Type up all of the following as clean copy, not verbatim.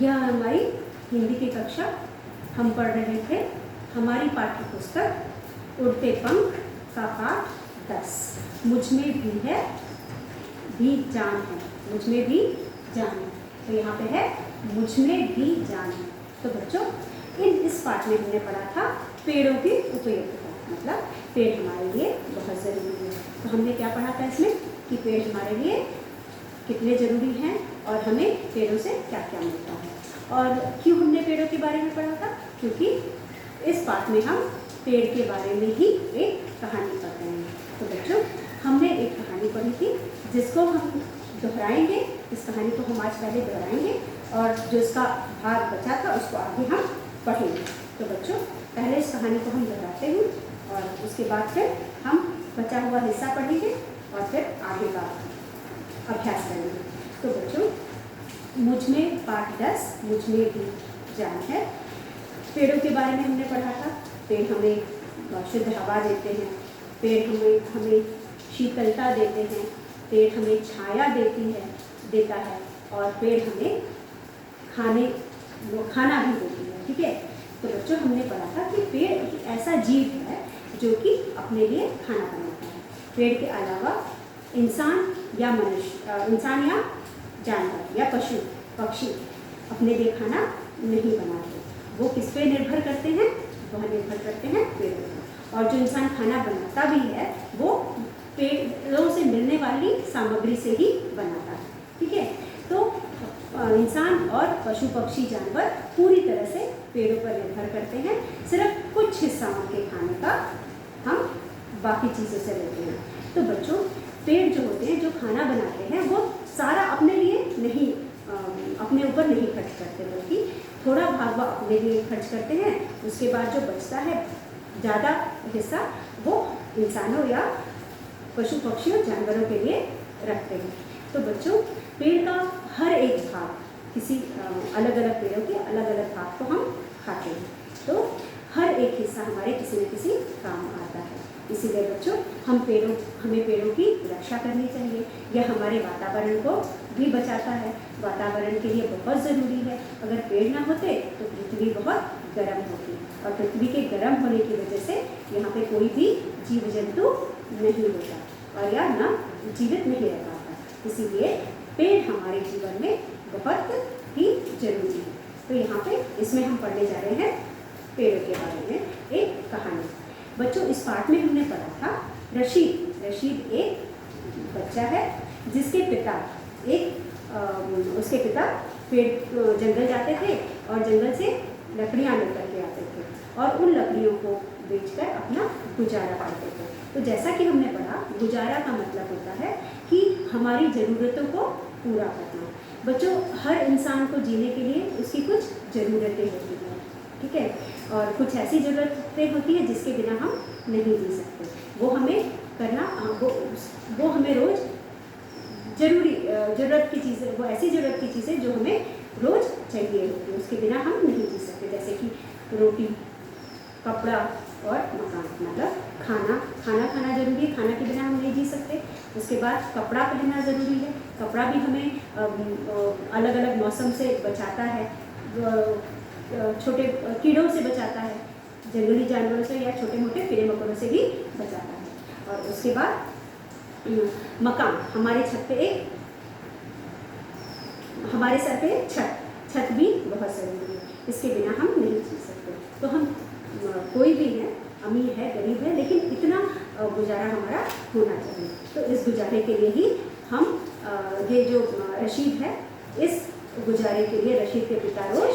यह हमारी हिंदी की कक्षा हम पढ़ रहे थे। हमारी पाठ्य पुस्तक उड़ते पंख का पाठ 10 मुझ में भी है भी जान है। मुझ में भी जान है, तो यहाँ पे है मुझ में भी जान है। तो बच्चों इस पाठ में हमने पढ़ा था पेड़ों की उपयोगिता, मतलब पेड़ हमारे लिए बहुत ज़रूरी है। तो हमने क्या पढ़ा था इसमें कि पेड़ हमारे लिए कितने ज़रूरी हैं और हमें पेड़ों से क्या क्या मिलता है। और क्यों हमने पेड़ों के बारे में पढ़ा था, क्योंकि इस पाठ में हम पेड़ के बारे में ही एक कहानी पढ़ रहे हैं। तो बच्चों हमने एक कहानी पढ़ी थी जिसको हम दोहराएंगे। इस कहानी को हम आज पहले दोहराएंगे और जो इसका भाग बचा था उसको आगे हम पढ़ेंगे। तो बच्चों पहले इस कहानी को हम दोहराते हैं और उसके बाद फिर हम बचा हुआ हिस्सा पढ़ेंगे और फिर आगे का अभ्यास करेंगे। तो बच्चों मुझ में पाठ 10 मुझ में भी जान है। पेड़ों के बारे में हमने पढ़ा था। पेड़ हमें शुद्ध हवा देते हैं, पेड़ हमें शीतलता देते हैं, पेड़ हमें छाया देता है और पेड़ हमें खाना भी देती है। ठीक है, तो बच्चों हमने पढ़ा था कि पेड़ एक ऐसा जीव है जो कि अपने लिए खाना बनाता है। पेड़ के अलावा इंसान या जानवर या पशु पक्षी अपने लिए खाना नहीं बनाते। वो किस पे निर्भर करते हैं? वह निर्भर करते हैं पेड़ों पर। और जो इंसान खाना बनाता भी है वो पेड़ों से मिलने वाली सामग्री से ही बनाता है। ठीक है, तो इंसान और पशु पक्षी जानवर पूरी तरह से पेड़ों पर निर्भर करते हैं। सिर्फ कुछ हिस्सा उनके खाने का हम बाकी चीज़ों से लेते हैं। तो बच्चों पेड़ जो होते हैं, जो खाना बनाते हैं, वो सारा अपने लिए नहीं, अपने ऊपर नहीं खर्च करते, बल्कि थोड़ा भाग वो अपने लिए खर्च करते हैं। उसके बाद जो बचता है ज़्यादा हिस्सा वो इंसानों या पशु पक्षियों जानवरों के लिए रखते हैं। तो बच्चों पेड़ का हर एक भाग, किसी अलग अलग पेड़ों के अलग अलग भाग को हम खाते हैं। तो हर एक हिस्सा हमारे किसी न किसी काम आता है। इसीलिए बच्चों हमें पेड़ों की रक्षा करनी चाहिए। यह हमारे वातावरण को भी बचाता है। वातावरण के लिए बहुत ज़रूरी है। अगर पेड़ ना होते तो पृथ्वी बहुत गर्म होती और पृथ्वी के गर्म होने की वजह से यहाँ पे कोई भी जीव जंतु नहीं होता और या ना जीवित नहीं रह पाता। इसीलिए पेड़ हमारे जीवन में बहुत ही जरूरी है। तो यहाँ पे इसमें हम पढ़ने जा रहे हैं पेड़ों के बारे में एक कहानी। बच्चों इस पाठ में हमने पढ़ा था रशीद एक बच्चा है जिसके पिता उसके पिता पेड़ जंगल जाते थे और जंगल से लकड़ियाँ लेकर के आते थे और उन लकड़ियों को बेचकर अपना गुजारा करते थे। तो जैसा कि हमने पढ़ा, गुजारा का मतलब होता है कि हमारी ज़रूरतों को पूरा करना। बच्चों हर इंसान को जीने के लिए उसकी कुछ ज़रूरतें होती हैं। ठीक है, और कुछ ऐसी ज़रूरतें होती है जिसके बिना हम नहीं जी सकते। वो हमें करना, वो हमें रोज़ ज़रूरत की चीज़ें, वो ऐसी ज़रूरत की चीज़ें जो हमें रोज़ चाहिए होती है, उसके बिना हम नहीं जी सकते। जैसे कि रोटी, कपड़ा और मकान, मतलब खाना ज़रूरी है। खाना के बिना हम नहीं जी सकते। उसके बाद कपड़ा पहनना ज़रूरी है। कपड़ा भी हमें अलग अलग मौसम से बचाता है, छोटे कीड़ों से बचाता है, जंगली जानवरों से या छोटे मोटे कीड़े मकोड़ों से भी बचाता है। और उसके बाद मकान, हमारे सर पे छत भी बहुत ज़रूरी है। इसके बिना हम नहीं जी सकते। तो हम कोई भी है, अमीर है, गरीब है, लेकिन इतना गुजारा हमारा होना चाहिए। तो इस गुजारे के लिए ही हम ये जो रशीद है, इस गुजारे के लिए रशीद के पिता रोज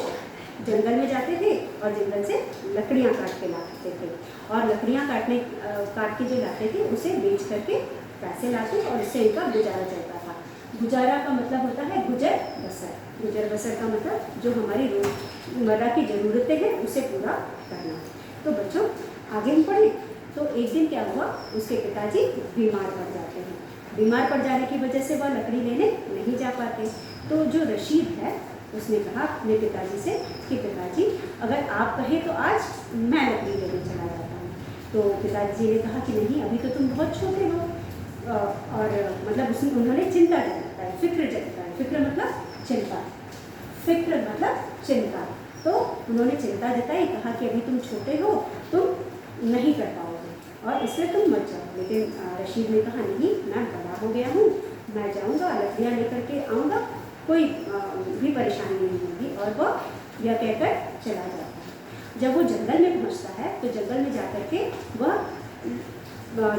जंगल में जाते थे और जंगल से लकड़ियाँ काट के लाते थे और लकड़ियाँ काट के जो लाते थे उसे बेच करके पैसे लाते और उससे इनका गुजारा चलता था। गुजारा का मतलब होता है गुजर बसर। गुजर बसर का मतलब जो हमारी रोज़मर्रा की ज़रूरतें हैं उसे पूरा करना। तो बच्चों आगे हम पढ़ें तो एक दिन क्या हुआ, उसके पिताजी बीमार पड़ जाते हैं। बीमार पड़ जाने की वजह से वह लकड़ी लेने नहीं जा पाते। तो जो रशीद है उसने कहा अपने पिताजी से कि पिताजी अगर आप कहें तो आज मैं लकड़ी लेने चला जाता हूँ। तो पिताजी ने कहा कि नहीं, अभी तो तुम बहुत छोटे हो। और मतलब उन्होंने चिंता जताई, फिक्र जताई। फिक्र मतलब चिंता। फिक्र मतलब चिंता। तो उन्होंने चिंता जताई, कहा कि अभी तुम छोटे हो, तुम नहीं कर पाओगे और इसलिए तुम मत जाओ। लेकिन रशीद ने कहा नहीं, मैं बड़ा हो गया हूँ, मैं जाऊँगा, लकड़ियाँ लेकर के आऊँगा, कोई भी परेशानी नहीं होगी। और वह यह कहकर चला जाता है। जब वो जंगल में पहुँचता है तो जंगल में जाकर के वह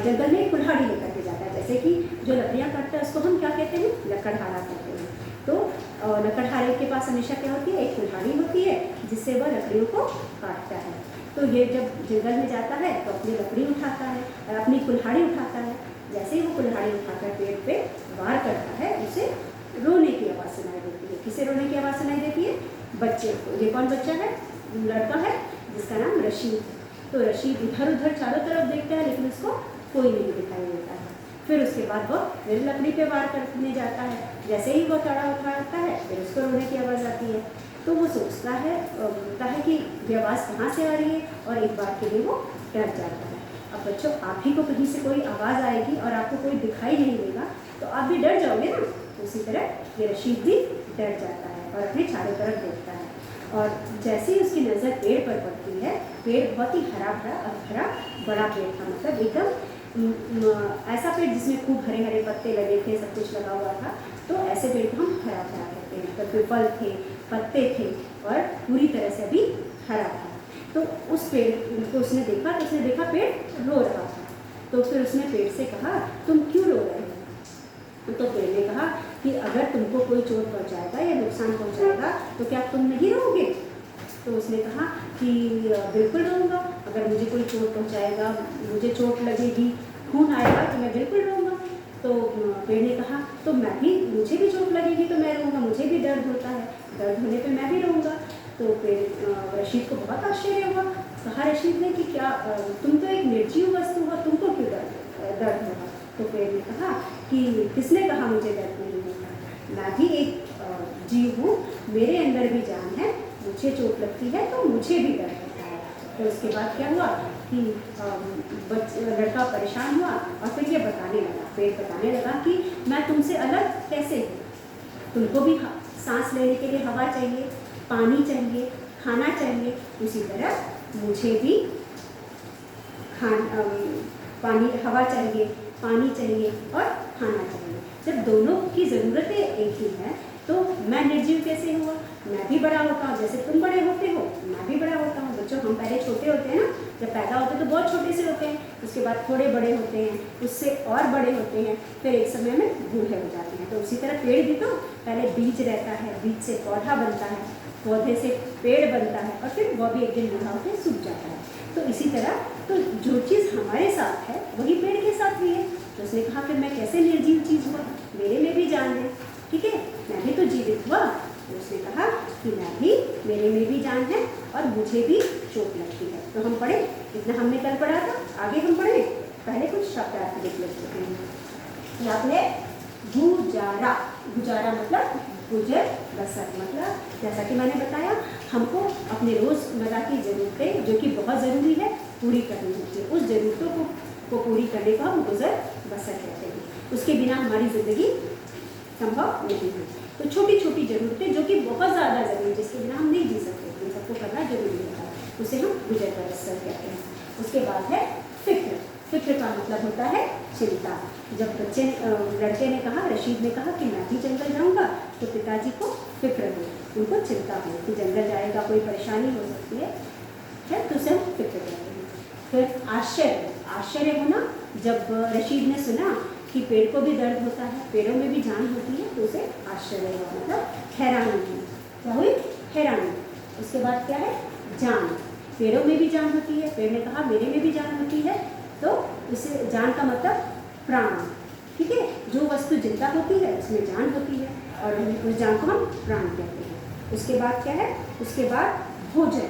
जंगल में कुल्हाड़ी लेकर के जाता है। जैसे कि जो लकड़ियाँ काटता है उसको हम क्या कहते हैं, लकड़हारा कहते हैं। तो लकड़हारे के पास हमेशा क्या होती है, एक कुल्हाड़ी होती है जिससे वह लकड़ियों को काटता है। तो ये जब जंगल में जाता है तो अपनी लकड़ी उठाता है और अपनी कुल्हाड़ी उठाता है। जैसे ही वो कुल्हाड़ी उठाकर पेड़ पे वार करता है, उसे रोने की आवाज़ सुनाई देती है। किसे रोने की आवाज़ सुनाई देती है? बच्चे को। ये कौन बच्चा है? लड़का है जिसका नाम रशीद है। तो रशीद इधर उधर चारों तरफ देखता है लेकिन उसको कोई नहीं दिखाई देता है। फिर उसके बाद वह फिर लकड़ी पे वार करने जाता है। जैसे ही वह तड़ा उठाता है फिर उसको रोने की आवाज़ आती है। तो वो सोचता है, बोलता है कि ये आवाज़ कहाँ से आ रही है, और एक बार के लिए वो डर जाता है। अब बच्चों, आप ही को कहीं से कोई आवाज़ आएगी और आपको कोई दिखाई नहीं देगा तो आप भी डर जाओगे ना। उसी तरह ये रशीद भी डर जाता है और अपने चारों तरफ देखता है। और जैसे ही उसकी नज़र पेड़ पर पड़ती है, पेड़ बहुत ही हरा भरा और भरा बड़ा पेड़ था। मतलब एकदम ऐसा पेड़ जिसमें खूब हरे हरे पत्ते लगे थे, सब कुछ लगा हुआ था। तो ऐसे पेड़ को हम हरा भरा कहते हैं। मतलब फल थे, पत्ते थे और पूरी तरह से अभी हरा था। तो उस पेड़ को उसने देखा तो उसने देखा पेड़ रो रहा था। तो फिर उसने पेड़ से कहा, तुम क्यों रो रहे हो? तो पेड़ ने कहा कि अगर तुमको कोई चोट पहुंचाएगा या नुकसान पहुंचाएगा तो क्या तुम नहीं रोओगे? तो उसने कहा कि बिल्कुल रोऊंगा, अगर मुझे कोई चोट पहुंचाएगा, मुझे चोट लगेगी, खून आएगा तो मैं बिल्कुल रोऊंगा। तो पेड़ ने कहा तो मुझे भी चोट लगेगी तो मैं रोऊंगा, मुझे भी दर्द होता है, दर्द होने पे मैं भी रोऊंगा। तो पेड़ रशीद को बहुत आश्चर्य हुआ। कहा रशीद ने कि क्या तुम तो एक निर्जीव वस्तु हो, तुमको क्यों दर्द होगा? तो पेड़ ने कहा कि किसने कहा मुझे दर्द नहीं होता? मैं भी एक जीव हूँ, मेरे अंदर भी जान है, मुझे चोट लगती है तो मुझे भी दर्द होता है। तो उसके बाद क्या हुआ कि लड़का परेशान हुआ और फिर ये बताने लगा, पेड़ बताने लगा कि मैं तुमसे अलग कैसे हूँ? तुमको भी सांस लेने के लिए हवा चाहिए, पानी चाहिए, खाना चाहिए, उसी तरह मुझे भी हवा चाहिए, पानी चाहिए और खाना चाहिए। जब दोनों की ज़रूरतें एक ही हैं तो मैं निर्जीव कैसे हुआ? मैं भी बड़ा होता हूँ, जैसे तुम बड़े होते हो मैं भी बड़ा होता हूँ। बच्चों, हम पहले छोटे होते हैं ना, जब पैदा होते हैं तो बहुत छोटे से होते हैं, उसके बाद थोड़े बड़े होते हैं, उससे और बड़े होते हैं, फिर एक समय में बूढ़े हो जाते हैं। तो उसी तरह पेड़ भी तो पहले बीज रहता है, बीज से पौधा बनता है, पौधे से पेड़ बनता है और फिर वह भी एक दिन बूढ़ा होकर सूख जाता है। तो इसी तरह तो जो चीज़ हमारे साथ है वही पेड़ के साथ भी है। तो उसने कहा फिर मैं कैसे निर्जीव चीज़ हुआ? मेरे में भी जान है, ठीक है, मैं भी तो जीवित हुआ। तो उसने कहा कि मेरे में भी जान है और मुझे भी चोट लगती है। तो हम पढ़े, इतना हमने कल पढ़ा था, आगे हम पढ़े। पहले कुछ शब्द आपको देख लेते हैं। यहाँ पे गुजारा, गुजारा मतलब गुजर बसर। मतलब जैसा कि मैंने बताया, हमको अपने रोज़मर्रा की ज़रूरतें जो कि बहुत ज़रूरी है पूरी करनी होती है। उस ज़रूरतों को पूरी करने को हम गुजर बसर कहते हैं। उसके बिना हमारी ज़िंदगी संभव नहीं है। तो छोटी छोटी ज़रूरतें जो कि बहुत ज़्यादा ज़रूरी, जिसके बिना हम नहीं जी सकते, उन सबको करना जरूरी होता है, उसे हम गुजर बसर कहते हैं। उसके बाद है फिक्र। फिक्र का मतलब होता है चिंता। जब लड़के ने कहा, रशीद ने कहा कि मैं भी जंगल जाऊंगा, तो पिताजी को फिक्र हुई, उनको चिंता हुई कि जंगल जाएगा, कोई परेशानी हो सकती है, तो उसे हम फिक्र कहते हैं। फिर आश्चर्य, आश्चर्य होना, जब रशीद ने सुना कि पेड़ को भी दर्द होता है, पेड़ों में भी जान होती है, तो उसे आश्चर्य हुआ, मतलब हैरानी हुई। क्या हुई? हैरानी। उसके बाद क्या है? जान। पेड़ों में भी जान होती है, पेड़ ने कहा मेरे में भी जान होती है, तो इसे जान का मतलब प्राण, ठीक है, जो वस्तु जिंदा होती है उसमें जान होती है और उस जान को हम प्राण कहते हैं। उसके बाद क्या है? उसके बाद भोजन।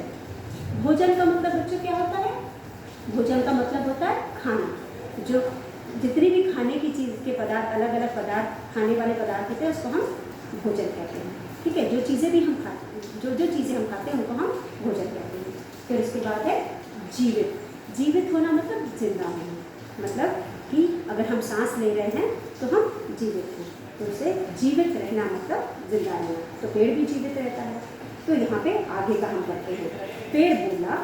भोजन का मतलब बच्चों क्या होता है? भोजन का मतलब होता है खाना। जो जितनी भी खाने की चीज़ के पदार्थ, अलग अलग पदार्थ, खाने वाले पदार्थ होते हैं, उसको हम भोजन कहते हैं, ठीक है। जो चीज़ें भी हम खाते, जो चीज़ें हम खाते हैं उनको हम भोजन कहते हैं। फिर उसके बाद है जीवित। जीवित होना मतलब जिंदा होना, मतलब कि अगर हम सांस ले रहे हैं तो हम जीवित हैं। तो उसे जीवित रहना मतलब जिंदा रहना, तो पेड़ भी जीवित रहता है। तो यहाँ पे आगे का हम करते हैं। पेड़ बोला,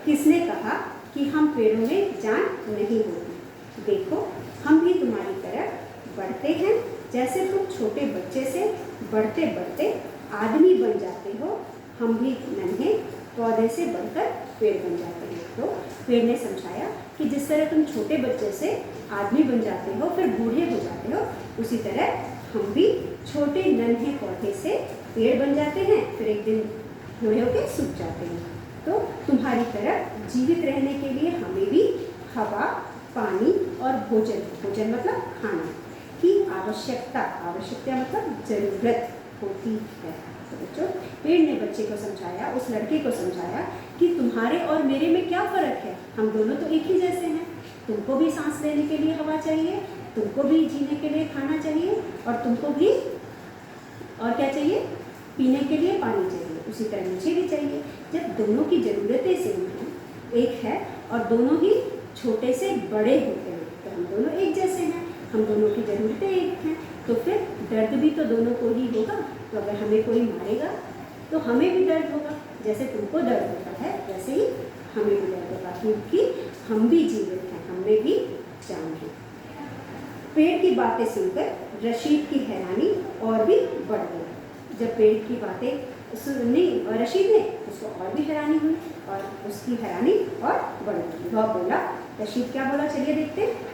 किसने कहा कि हम पेड़ों में जान नहीं होती। देखो हम भी तुम्हारी तरफ बढ़ते हैं, जैसे तुम छोटे बच्चे से बढ़ते बढ़ते आदमी बन जाते हो, हम भी नन्हे पौधे से बढ़कर पेड़ बन जाते हैं। तो पेड़ ने समझाया कि जिस तरह तुम छोटे बच्चे से आदमी बन जाते हो फिर बूढ़े हो जाते हो, उसी तरह हम भी छोटे नन्हे पौधे से पेड़ बन जाते हैं, फिर एक दिन बूढ़े होकर सूख जाते हैं। तो तुम्हारी तरह जीवित रहने के लिए हमें भी हवा, पानी और भोजन, भोजन मतलब खाना की आवश्यकता मतलब ज़रूरत होती है। तो बच्चों, पेड़ ने बच्चे को समझाया, उस लड़के को समझाया कि तुम्हारे और मेरे में क्या फ़र्क है, हम दोनों तो एक ही जैसे हैं। तुमको भी सांस लेने के लिए हवा चाहिए, तुमको भी जीने के लिए खाना चाहिए, और तुमको भी और क्या चाहिए, पीने के लिए पानी चाहिए, उसी तरह मुझे भी चाहिए। जब दोनों की ज़रूरतें सेम हैं, एक है, और दोनों ही छोटे से बड़े होते हैं, तो हम दोनों एक जैसे हैं, हम दोनों की ज़रूरतें एक हैं, तो फिर दर्द भी तो दोनों को ही होगा। तो अगर हमें कोई मारेगा तो हमें भी दर्द होगा, जैसे तुमको दर्द होता है वैसे ही हमें भी दर्द होगा, क्योंकि हम भी जीवित हैं, हमें भी जान है। पेड़ की बातें सुनकर रशीद की हैरानी और भी बढ़ गई। जब पेड़ की बातें सुनी रशीद ने, उसको और भी हैरानी हुई, और उसकी हैरानी और बढ़ गई। वह बोला, रशीद क्या बोला, चलिए देखते हैं।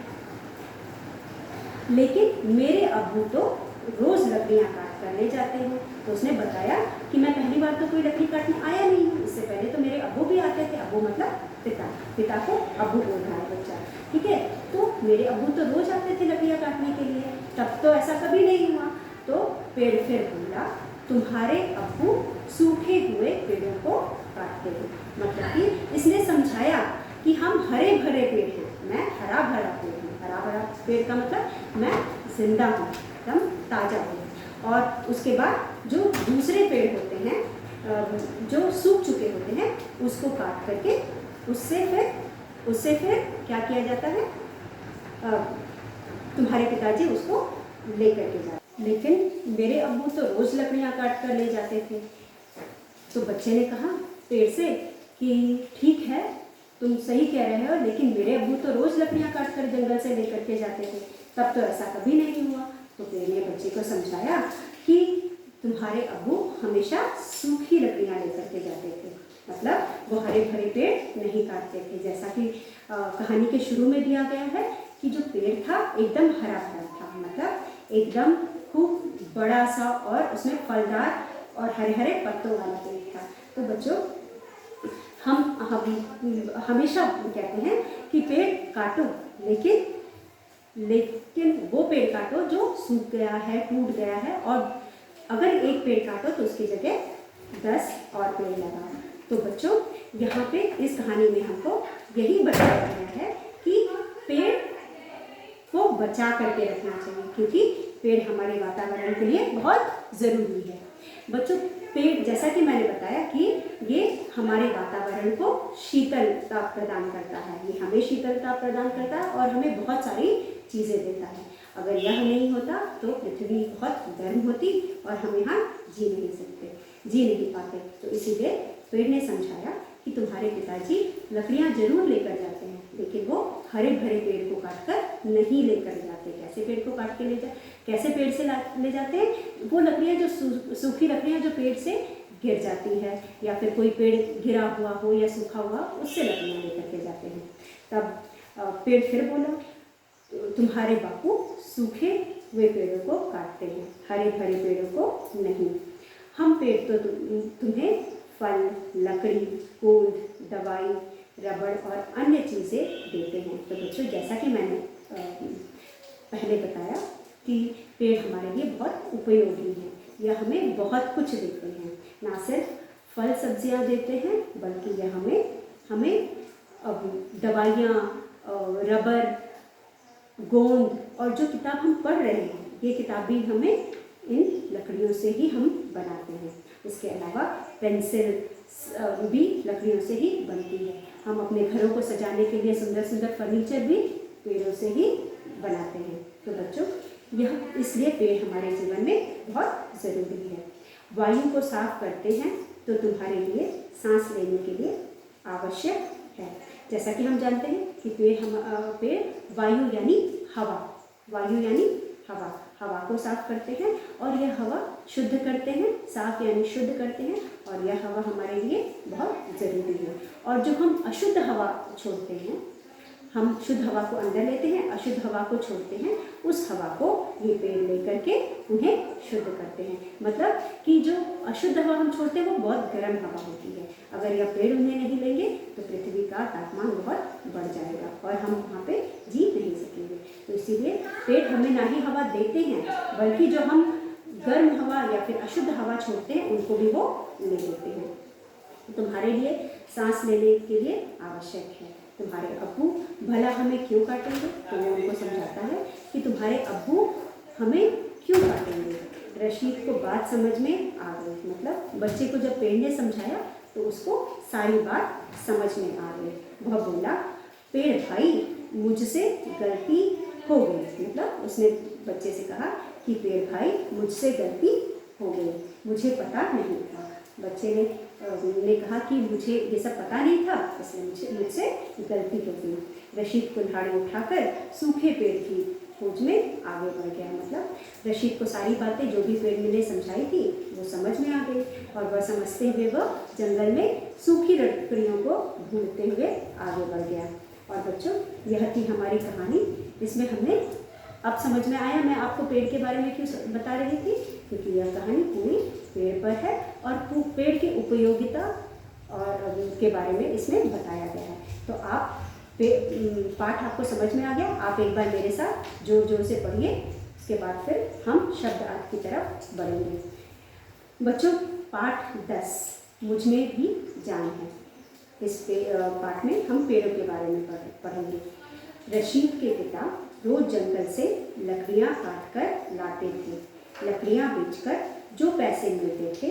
लेकिन मेरे अब्बू तो रोज़ लकड़ियाँ काट कर ले जाते हैं। तो उसने बताया कि मैं पहली बार तो कोई लकड़ी काटने आया नहीं हूँ, इससे पहले तो मेरे अब्बू भी आते थे। अब्बू मतलब पिता, पिता को अब्बू बोल रहा है बच्चा, ठीक है। तो मेरे अब्बू तो रोज़ आते थे लकड़ियाँ काटने के लिए, तब तो ऐसा कभी नहीं हुआ। तो पेड़ फिर बोला, तुम्हारे अब्बू सूखे हुए पेड़ों को काटते हैं। मतलब कि इसने समझाया कि हम हरे भरे पेड़ हैं, मैं हरा भरा पेड़ हूँ। हरा भरा पेड़ का मतलब मैं जिंदा हूँ, एकदम ताज़ा हूँ। और उसके बाद जो दूसरे पेड़ होते हैं जो सूख चुके होते हैं, उसको काट करके उससे फिर क्या किया जाता है, तुम्हारे पिताजी उसको लेकर के जाते। लेकिन मेरे अब्बू तो रोज़ लकड़ियाँ काट कर ले जाते थे। तो बच्चे ने कहा पेड़ से कि ठीक है, तुम सही कह रहे हो, लेकिन मेरे अब्बू तो रोज़ लकड़ियाँ काट कर जंगल से लेकर के जाते थे, तब तो ऐसा कभी नहीं हुआ। तो पेड़ ने बच्चे को समझाया कि तुम्हारे अब्बू हमेशा सूखी लकड़ियाँ लेकर के जाते थे, मतलब वो हरे भरे पेड़ नहीं काटते थे। जैसा कि कहानी के शुरू में दिया गया है कि जो पेड़ था एकदम हरा भरा था, मतलब एकदम खूब बड़ा सा, और उसमें फलदार और हरे हरे पत्तों वाला पेड़ था। तो बच्चों, हम हमेशा कहते हैं कि पेड़ काटो, लेकिन वो पेड़ काटो जो सूख गया है, टूट गया है, और अगर एक पेड़ काटो तो उसकी जगह 10 और पेड़ लगाओ। तो बच्चों, यहाँ पे इस कहानी में हमको यही बताया गया है कि पेड़ को बचा करके रखना चाहिए, क्योंकि पेड़ हमारे वातावरण के लिए बहुत ज़रूरी है। बच्चों, पेड़, जैसा कि मैंने बताया कि ये हमारे वातावरण को शीतलता प्रदान करता है, ये हमें शीतलता प्रदान करता है और हमें बहुत सारी चीज़ें देता है। अगर यह नहीं होता तो पृथ्वी बहुत गर्म होती और हम यहाँ जी नहीं पाते। तो इसीलिए पेड़ ने समझाया कि तुम्हारे पिताजी लकड़ियाँ जरूर लेकर जाते हैं, लेकिन वो हरे भरे पेड़ को काटकर नहीं लेकर जाते। कैसे पेड़ को काट के कैसे पेड़ से ले जाते हैं? वो लकड़ियाँ जो सूखी लकड़ियाँ जो पेड़ से गिर जाती है, या फिर कोई पेड़ गिरा हुआ हो या सूखा हुआ, उससे लकड़ियाँ लेकर के जाते हैं। तब पेड़ फिर बोला, तुम्हारे बापू सूखे हुए पेड़ों को काटते हैं, हरे भरे पेड़ों को नहीं। हम पेड़ तो तुम्हें फल, लकड़ी, गोंद, दवाई, रबड़ और अन्य चीज़ें देते हैं। तो बच्चों, जैसा कि मैंने पहले बताया कि पेड़ हमारे लिए बहुत उपयोगी हैं, यह हमें बहुत कुछ देते हैं। ना सिर्फ फल सब्जियां देते हैं, बल्कि यह हमें दवाइयाँ, रबर, गोंद, और जो किताब हम पढ़ रहे हैं, ये किताब भी हमें इन लकड़ियों से ही हम बनाते हैं। इसके अलावा पेंसिल भी लकड़ियों से ही बनती है। हम अपने घरों को सजाने के लिए सुंदर सुंदर फर्नीचर भी पेड़ों से ही बनाते हैं। तो बच्चों, यह इसलिए पेड़ हमारे जीवन में बहुत ज़रूरी है। वायु को साफ करते हैं तो तुम्हारे लिए सांस लेने के लिए आवश्यक है। जैसा कि हम जानते हैं कि पेड़ वायु यानी हवा, वायु यानी हवा, हवा को साफ करते हैं और यह हवा शुद्ध करते हैं, साफ यानी शुद्ध करते हैं, और यह हवा हमारे लिए बहुत ज़रूरी है। और जो हम अशुद्ध हवा छोड़ते हैं, हम शुद्ध हवा को अंदर लेते हैं, अशुद्ध हवा को छोड़ते हैं, उस हवा को ये पेड़ लेकर के उन्हें शुद्ध करते हैं। मतलब कि जो अशुद्ध हवा हम छोड़ते हैं वो बहुत गर्म हवा होती है, अगर यह पेड़ उन्हें नहीं लेंगे तो पृथ्वी का तापमान बहुत बढ़ जाएगा और हम वहाँ पे जी नहीं सकेंगे। तो इसीलिए पेड़ हमें ना ही हवा देते हैं, बल्कि जो हम गर्म हवा या फिर अशुद्ध हवा छोड़ते हैं उनको भी वो ले लेते हैं। तुम्हारे लिए सांस लेने के लिए आवश्यक है। तुम्हारे अब्बू भला हमें क्यों काटेंगे? तो वो उनको समझाता है कि तुम्हारे अब्बू हमें क्यों काटेंगे। रशीद को बात समझ में आ गई, मतलब बच्चे को जब पेड़ ने समझाया तो उसको सारी बात समझ में आ गई। वह बोला, पेड़ भाई मुझसे गलती हो गई। मतलब उसने बच्चे से कहा कि पेड़ भाई मुझसे गलती हो गई, मुझे पता नहीं था। बच्चे ने कहा कि मुझे ये सब पता नहीं था, इसलिए मुझसे गलती हो गई। रशीद कुल्हाड़ी उठाकर सूखे पेड़ की खोज में आगे बढ़ गया। मतलब रशीद को सारी बातें जो भी पेड़ ने समझाई थी वो समझ में आ गई और वह समझते हुए वह जंगल में सूखी लकड़ियों को ढूंढते हुए आगे बढ़ गया। और बच्चों, यह थी हमारी कहानी। इसमें हमने अब समझ में आया मैं आपको पेड़ के बारे में क्यों बता रही थी, क्योंकि यह कहानी पूरी पेड़ पर है और पेड़ की उपयोगिता और के बारे में इसमें बताया गया है। तो आप पाठ आपको समझ में आ गया। आप एक बार मेरे साथ जोर जोर से पढ़िए, उसके बाद फिर हम शब्द अर्थ की तरफ बढ़ेंगे। बच्चों, पाठ 10 मुझ में भी जान है। इस पाठ में हम पेड़ों के बारे में पढ़ेंगे। रशीद के पिता रोज जंगल से लकड़ियाँ काट कर लाते थे। लकड़ियाँ बेचकर जो पैसे मिलते थे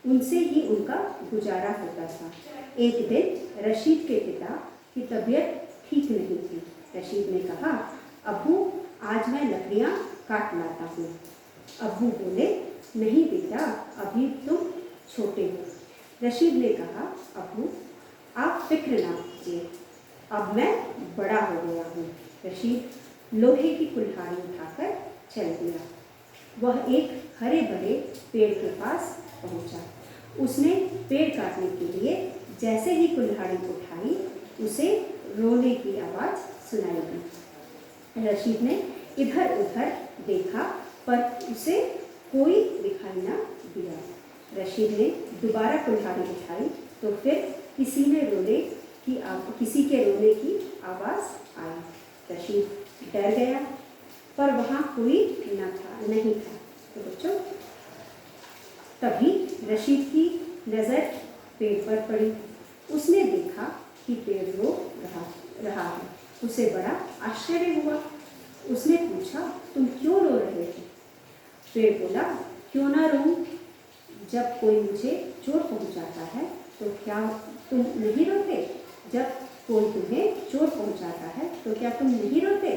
उनसे ही उनका गुजारा होता था। एक दिन रशीद के पिता की तबीयत ठीक नहीं थी। रशीद ने कहा, अब्बू आज मैं लकड़ियाँ काट लाता हूँ। अब्बू बोले, नहीं बेटा, अभी तुम छोटे हो। रशीद ने कहा, अब्बू आप फिक्र ना कीजिए, अब मैं बड़ा हो गया हूँ। रशीद लोहे की कुल्हाड़ी उठाकर चल दिया। वह एक हरे भरे पेड़ के पास पहुंचा। उसने पेड़ काटने के लिए जैसे ही कुल्हाड़ी उठाई, उसे रोने की आवाज़ सुनाई दी। रशीद ने इधर उधर देखा पर उसे कोई दिखाई ना दिया। रशीद ने दोबारा कुल्हाड़ी उठाई तो फिर किसी के रोने की आवाज़ आई। रशीद डर गया पर वहाँ कोई नहीं था। तो बच्चों, तभी रशीद की नज़र पेड़ पर पड़ी। उसने देखा कि पेड़ रो रहा है। उसे बड़ा आश्चर्य हुआ। उसने पूछा, तुम क्यों रो रहे थे? पेड़ बोला, क्यों ना रोऊं? जब कोई मुझे चोट पहुंचाता है तो क्या तुम नहीं रोते? जब कोई तुम्हें चोट पहुंचाता है तो क्या तुम नहीं रोते?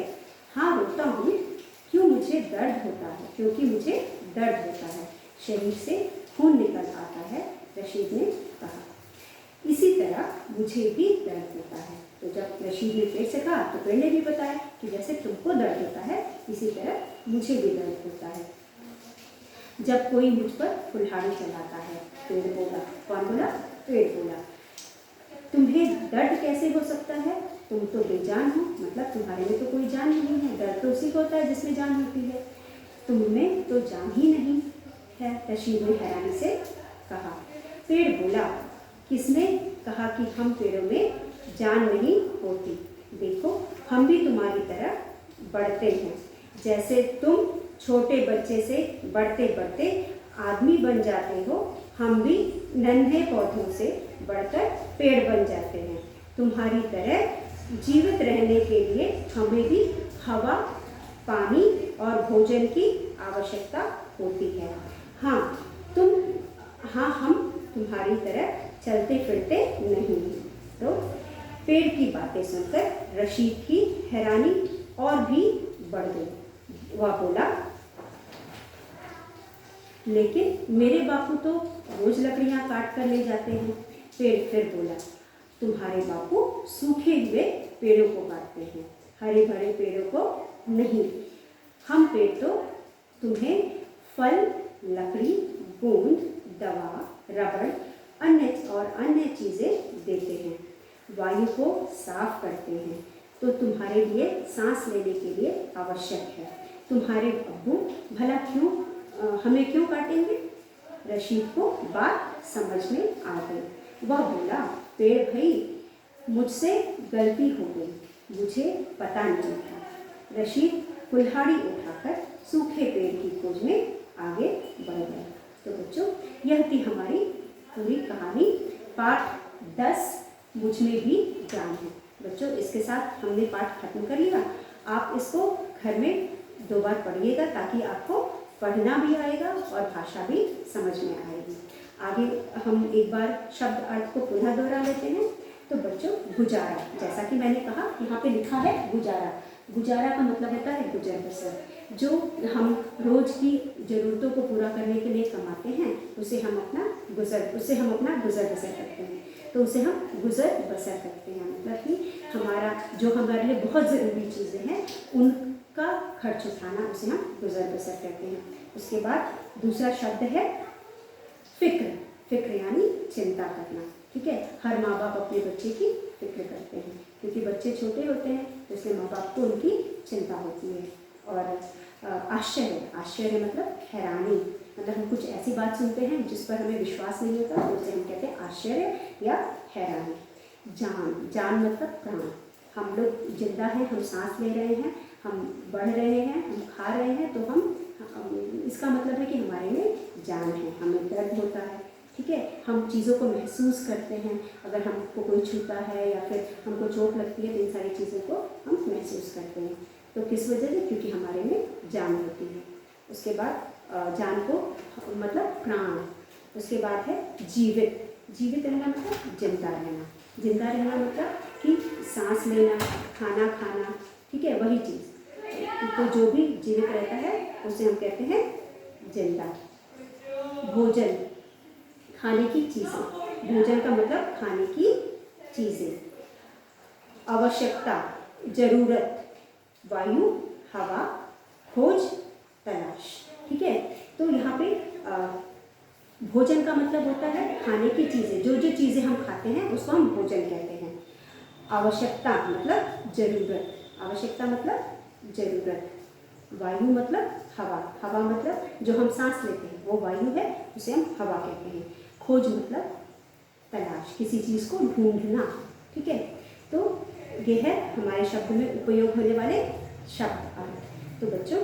हाँ, रोता हूँ। क्यों? मुझे दर्द होता है, क्योंकि मुझे दर्द होता है, शरीर से खून निकल आता है। रशीद ने कहा, इसी तरह मुझे भी दर्द होता है। तो जब रशीद ने पेड़ से कहा तो पेड़ ने भी बताया कि जैसे तुमको दर्द होता है इसी तरह मुझे भी दर्द होता है। जब कोई मुझ पर कुल्हाड़ी चलाता है, पेड़ बोला। कौन बोला? पेड़ बोला। तुम्हें दर्द कैसे हो सकता है? तुम तो बेजान हो, मतलब तुम्हारे में तो कोई जान नहीं है। दर्द तो उसी को होता है जिसमें जान होती है, तुम में तो जान ही नहीं है। रशीद ने हैरानी से कहा। पेड़ बोला, किसने कहा कि हम पेड़ों में जान नहीं होती? देखो, हम भी तुम्हारी तरह बढ़ते हैं। जैसे तुम छोटे बच्चे से बढ़ते बढ़ते आदमी बन जाते हो, हम भी नन्हे पौधों से बढ़कर पेड़ बन जाते हैं। तुम्हारी तरह जीवित रहने के लिए हमें भी हवा, पानी और भोजन की आवश्यकता होती है। हम तुम्हारी तरह चलते फिरते नहीं हैं। तो पेड़ की बातें सुनकर रशीद की हैरानी और भी बढ़ गई। वह बोला, लेकिन मेरे बापू तो रोज लकड़ियाँ काट कर ले जाते हैं। पेड़ फिर बोला, तुम्हारे बापू सूखे हुए पेड़ों को काटते हैं, हरे भरे पेड़ों को नहीं। हम पेड़ तो तुम्हें फल, लकड़ी, गोंद, दवा, रबड़, अन्य चीज़ें देते हैं, वायु को साफ करते हैं, तो तुम्हारे लिए सांस लेने के लिए आवश्यक है। तुम्हारे अब्बू भला हमें क्यों काटेंगे? रशीद को बात समझ में आ गई। वह बोला, पेड़ भाई, मुझसे गलती हो गई, मुझे पता नहीं था। रशीद कुल्हाड़ी उठाकर सूखे पेड़ की खोज में आगे बढ़ गया। तो बच्चों, यह थी हमारी पूरी कहानी, पाठ 10, मुझ में भी जान है। बच्चों, इसके साथ हमने पाठ खत्म कर लिया। आप इसको घर में 2 बार पढ़िएगा ताकि आपको पढ़ना भी आएगा और भाषा भी समझ में आएगी। आगे हम एक बार शब्द अर्थ को पुनः दोहरा लेते हैं। तो बच्चों, गुजारा, जैसा कि मैंने कहा, यहाँ पे लिखा है गुजारा। गुजारा का मतलब होता है गुजर बसर। जो हम रोज की ज़रूरतों को पूरा करने के लिए कमाते हैं, उससे हम अपना गुजर बसर करते हैं। तो उसे हम गुजर बसर करते हैं, मतलब कि जो हमारे लिए बहुत ज़रूरी चीज़ें हैं उनका खर्च उठाना, उसे हम गुजर बसर करते हैं। उसके बाद दूसरा शब्द है फिक्र। फिक्र यानी चिंता करना। ठीक है, हर माँ बाप अपने बच्चे की फिक्र करते हैं, क्योंकि बच्चे छोटे होते हैं तो इसलिए माँ बाप को उनकी चिंता होती है। और आश्चर्य मतलब हैरानी, मतलब हम कुछ ऐसी बात सुनते हैं जिस पर हमें विश्वास नहीं होता, तो उसे हम कहते हैं आश्चर्य या हैरानी। जान मतलब प्राण। हम लोग जिंदा हैं, हम सांस ले रहे हैं, हम बढ़ रहे हैं, हम खा रहे हैं, तो इसका मतलब है कि हमारे में जान है, हमें दर्द होता है। ठीक है, हम चीज़ों को महसूस करते हैं, अगर हमको कोई छूता है या फिर हमको चोट लगती है तो इन सारी चीज़ों को हम महसूस करते हैं। तो किस वजह से? क्योंकि हमारे में जान होती है। उसके बाद जान को मतलब प्राण। उसके बाद है जीवित। जीवित रहना मतलब जिंदा रहना। जिंदा रहना मतलब कि सांस लेना, खाना खाना। ठीक है, वही चीज़। तो जो भी जीवित रहता है उसे हम कहते हैं जिंदा। भोजन, खाने की चीज़ें। भोजन का मतलब खाने की चीज़ें। आवश्यकता, ज़रूरत। वायु, हवा, खोज, तलाश। ठीक है, तो यहाँ पे भोजन का मतलब होता है खाने की चीज़ें। जो चीज़ें हम खाते हैं उसको हम भोजन कहते हैं। आवश्यकता मतलब ज़रूरत। आवश्यकता मतलब ज़रूरत। वायु मतलब हवा। हवा मतलब जो हम सांस लेते हैं वो वायु है, उसे हम हवा कहते हैं। खोज मतलब तलाश, किसी चीज़ को ढूंढना। ठीक है, तो ये है हमारे शब्द में उपयोग होने वाले शब्द अर्थ। तो बच्चों,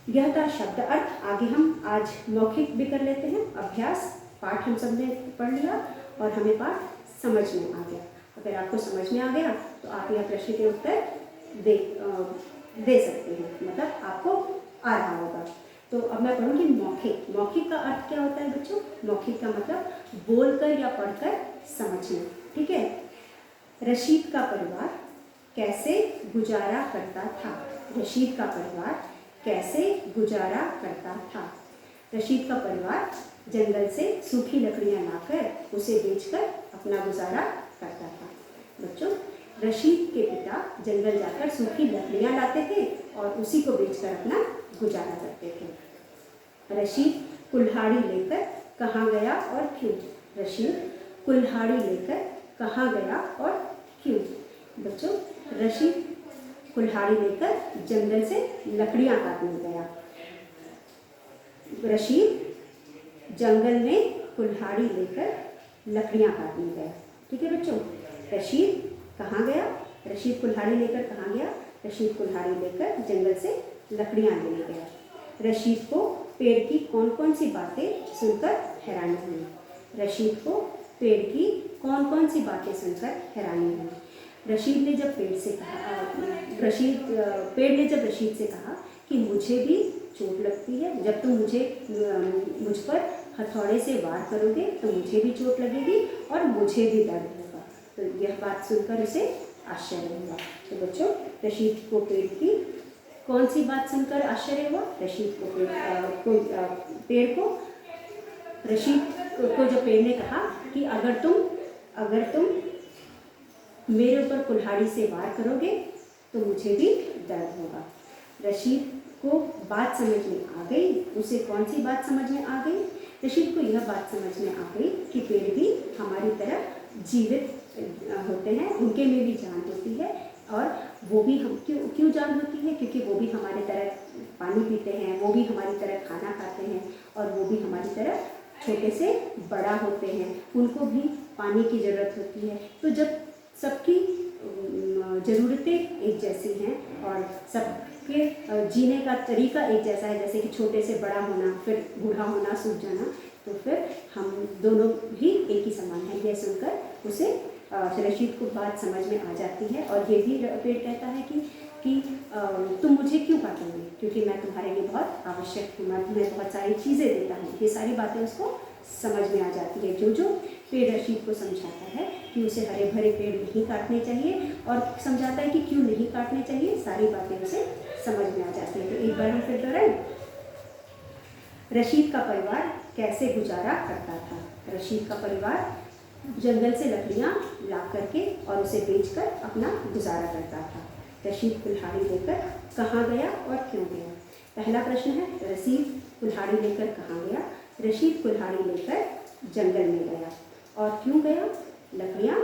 यह था शब्द अर्थ। आगे हम आज मौखिक भी कर लेते हैं अभ्यास। पाठ हम सब ने पढ़ लिया और हमें पाठ समझ में आ गया। अगर आपको समझ में आ गया तो आप यह प्रश्न के उत्तर दे सकते हैं, मतलब आपको आ रहा होगा। तो अब मैं पढ़ूंगी मौखिक। मौखिक का अर्थ क्या होता है बच्चों? मौखिक का मतलब बोलकर या पढ़कर समझना। ठीक है, रशीद का परिवार कैसे गुजारा करता था? रशीद का परिवार कैसे गुजारा करता था? रशीद का परिवार जंगल से सूखी लकड़ियां लाकर उसे बेचकर अपना गुजारा करता था। बच्चों, रशीद के पिता जंगल जाकर सूखी लकड़ियां लाते थे और उसी को बेचकर अपना गुजारा करते थे। रशीद कुल्हाड़ी लेकर कहाँ गया और क्यों? रशीद कुल्हाड़ी लेकर कहाँ गया और क्यों? बच्चों, रशीद कुल्हाड़ी लेकर जंगल से लकड़ियां काटने गया। रशीद जंगल में कुल्हाड़ी लेकर लकड़ियां काटने गया। ठीक है बच्चों, रशीद कहाँ गया? रशीद कुल्हाड़ी लेकर कहाँ गया? रशीद कुल्हाड़ी लेकर जंगल से लकड़ियां लेने गया। रशीद को पेड़ की कौन कौन सी बातें सुनकर हैरानी हुई? रशीद को पेड़ की कौन कौन सी बातें सुनकर हैरानी हुई? पेड़ ने जब रशीद से कहा कि मुझे भी चोट लगती है, जब तुम मुझ पर हथौड़े से वार करोगे तो मुझे भी चोट लगेगी और मुझे भी दर्द होगा। तो यह बात सुनकर उसे आश्चर्य हुआ। तो बच्चों, रशीद को पेड़ की कौन सी बात सुनकर आश्चर्य हुआ? रशीद को पेड़ को, रशीद को जब पेड़ ने कहा कि अगर तुम मेरे ऊपर कुल्हाड़ी से वार करोगे तो मुझे भी दर्द होगा। रशीद को बात समझ में आ गई। उसे कौन सी बात समझ में आ गई? रशीद को यह बात समझ में आ गई कि पेड़ भी हमारी तरह जीवित होते हैं, उनके में भी जान होती है, और वो भी हम क्यों जान होती है? क्योंकि वो भी हमारे तरह पानी पीते हैं, वो भी हमारी तरह खाना खाते हैं, और वो भी हमारी तरह छोटे से बड़ा होते हैं, उनको भी पानी की ज़रूरत होती है। तो जब सबकी ज़रूरतें एक जैसी हैं और सबके जीने का तरीका एक जैसा है, जैसे कि छोटे से बड़ा होना, फिर बूढ़ा होना, सूख जाना, तो फिर हम दोनों भी एक ही समान हैं। यह सुनकर उसे रशीद को बात समझ में आ जाती है, और ये भी पेड़ कहता है कि तुम मुझे क्यों काटोगे, क्योंकि मैं तुम्हारे लिए बहुत आवश्यक हूँ, मैं तुम्हें बहुत सारी चीज़ें देता हूँ। ये सारी बातें उसको समझ में आ जाती है। जो पेड़ रशीद को समझाता है कि उसे हरे भरे पेड़ नहीं काटने चाहिए, और समझाता है कि क्यों नहीं काटने चाहिए, सारी बातें उसे समझ में आ जाती है। तो एक बार हम फिर दोहराएं। रशीद का परिवार कैसे गुजारा करता था? रशीद का परिवार जंगल से लकड़ियाँ ला करके और उसे बेचकर अपना गुजारा करता था। रशीद कुल्हाड़ी लेकर कहाँ गया और क्यों गया? पहला प्रश्न है, रशीद कुल्हाड़ी लेकर कहाँ गया? रशीद कुल्हाड़ी लेकर जंगल में गया। और क्यों गया? लकड़ियाँ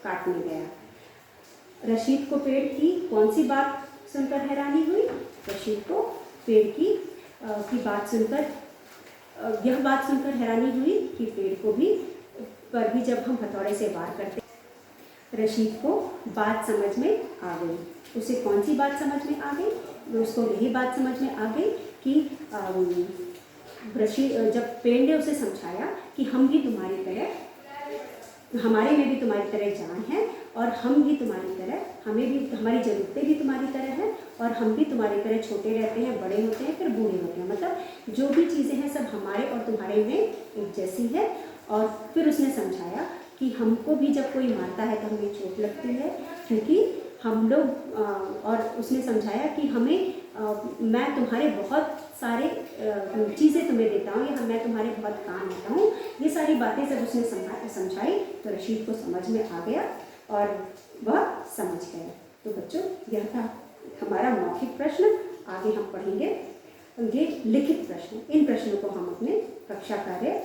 काटने गया। रशीद को पेड़ की कौन सी बात सुनकर हैरानी हुई? रशीद को पेड़ की बात सुनकर यह बात सुनकर हैरानी हुई कि पेड़ को भी पर भी जब हम हथौड़े से वार करते। रशीद को बात समझ में आ गई। उसे कौन सी बात समझ में आ गई? दोस्तों, यही बात समझ में आ गई कि रशीद जब पेड़ ने उसे समझाया कि हम भी तुम्हारी तरह, हमारे में भी तुम्हारी तरह जान है, और हम भी तुम्हारी तरह, हमें भी हमारी ज़रूरतें भी तुम्हारी तरह हैं, और हम भी तुम्हारी तरह छोटे रहते हैं, बड़े होते हैं, फिर बूढ़े होते हैं। मतलब जो भी चीज़ें हैं सब हमारे और तुम्हारे में एक जैसी है। और फिर उसने समझाया कि हमको भी जब कोई मारता है तो हमें चोट लगती है, क्योंकि हम लोग और उसने समझाया कि मैं तुम्हारे बहुत सारे चीज़ें तुम्हें देता हूँ, या मैं तुम्हारे बहुत काम आता हूँ। ये सारी बातें जब उसने समझाई तो रशीद को समझ में आ गया और वह समझ गया। तो बच्चों, यह था हमारा मौखिक प्रश्न। आगे हम पढ़ेंगे ये लिखित प्रश्न। इन प्रश्नों को हम अपने कक्षा कार्य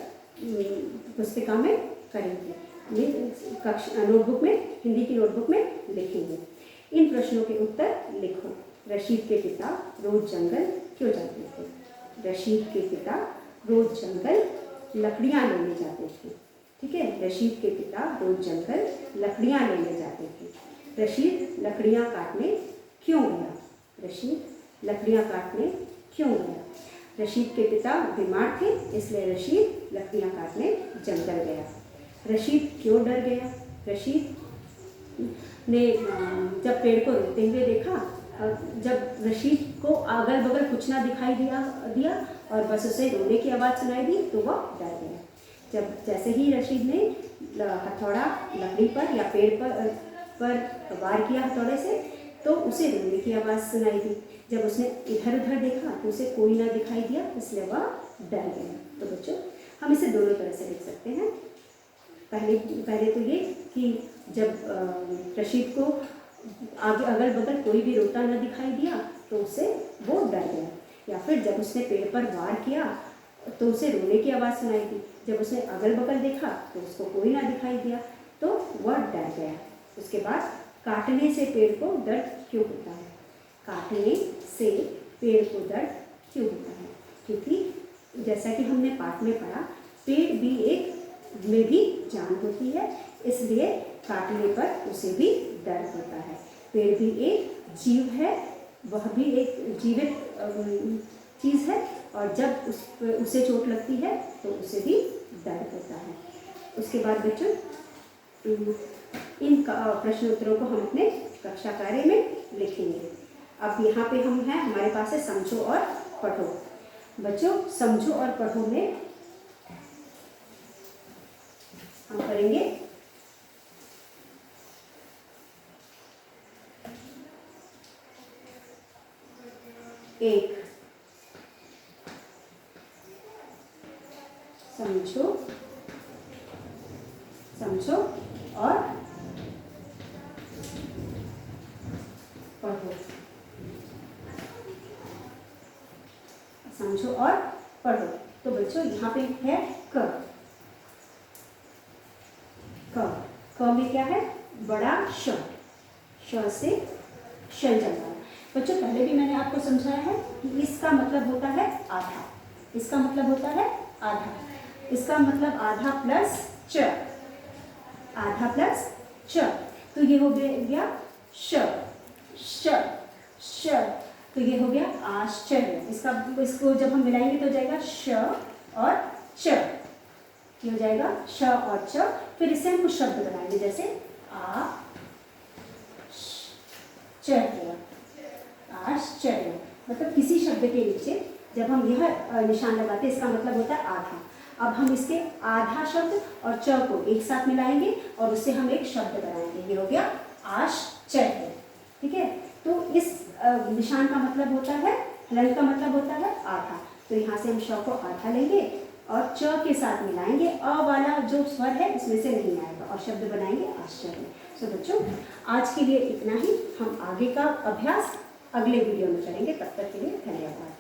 पुस्तिका में करेंगे, नोटबुक में, हिंदी की नोटबुक में लिखेंगे। इन प्रश्नों के उत्तर लिखो। रशीद के पिता रोज जंगल क्यों जाते थे? रशीद के पिता रोज जंगल लकड़ियाँ लेने जाते थे। ठीक है, रशीद के पिता रोज जंगल लकड़ियाँ लेने जाते थे। रशीद लकड़ियाँ काटने क्यों गया? रशीद लकड़ियाँ काटने क्यों गया? रशीद के पिता बीमार थे, इसलिए रशीद लकड़ियाँ काटने जंगल गया। रशीद क्यों डर गया? रशीद ने जब पेड़ को रोते हुए देखा, जब रशीद को अगल बगल कुछ ना दिखाई दिया और बस उसे रोने की आवाज़ सुनाई दी, तो वह डर गया। जब जैसे ही रशीद ने हथौड़ा लकड़ी पर या पेड़ पर वार किया हथौड़े से, तो उसे रोने की आवाज़ सुनाई दी। जब उसने इधर उधर देखा तो उसे कोई ना दिखाई दिया, इसलिए वह डर गया। तो बच्चों, हम इसे दोनों तरह से लिख सकते हैं। पहले तो ये कि जब रशीद को आगे अगल बगल कोई भी रोता न दिखाई दिया तो उससे वो डर गया, या फिर जब उसने पेड़ पर वार किया तो उसे रोने की आवाज़ सुनाई दी। जब उसने अगल बगल देखा तो उसको कोई ना दिखाई दिया, तो वह डर गया। उसके बाद काटने से पेड़ को दर्द क्यों होता है? काटने से पेड़ को दर्द क्यों होता है? क्योंकि जैसा कि हमने पाठ में पढ़ा, पेड़ भी में भी जान होती है, इसलिए काटने पर उसे भी दर्द होता है। पेड़ भी एक जीव है, वह भी एक जीवित चीज़ है, और जब उसे चोट लगती है तो उसे भी दर्द होता है। उसके बाद बच्चों, इन प्रश्न उत्तरों को हम अपने कक्षा कार्य में लिखेंगे। अब यहाँ पे हम हैं, हमारे पास है समझो और पढ़ो। बच्चों, समझो और पढ़ो में हम करेंगे एक समझो और पढ़ो, समझो और पढ़ो। तो बच्चों यहाँ पे है क, क में क्या है, बड़ा श, श से शन चल रहा है। बच्चों पहले भी मैंने आपको समझाया है कि इसका मतलब होता है आधा, इसका मतलब होता है आधा, इसका मतलब आधा प्लस च, आधा प्लस च, तो ये हो गया श, श, श, तो ये हो गया आश्चर्य। इसको जब हम मिलाएंगे तो हो जाएगा श और च, ये हो जाएगा श और च। फिर इससे हम कुछ शब्द बनाएंगे, जैसे आ चर्य, आश्चर्य, मतलब किसी शब्द के नीचे जब हम यह निशान लगाते हैं इसका मतलब होता है आधा। अब हम इसके आधा शब्द और च को एक साथ मिलाएंगे और उससे हम एक शब्द बनाएंगे, ये हो गया आश्चर्य। ठीक है, तो इस निशान का मतलब होता है, रंग का मतलब होता है आधा, तो यहाँ से हम श को आधा लेंगे और च के साथ मिलाएंगे, अ वाला जो स्वर है इसमें से नहीं आएगा और शब्द बनाएंगे आश्चर्य। तो बच्चों आज के लिए इतना ही, हम आगे का अभ्यास अगले वीडियो में करेंगे, तब तक के लिए धन्यवाद।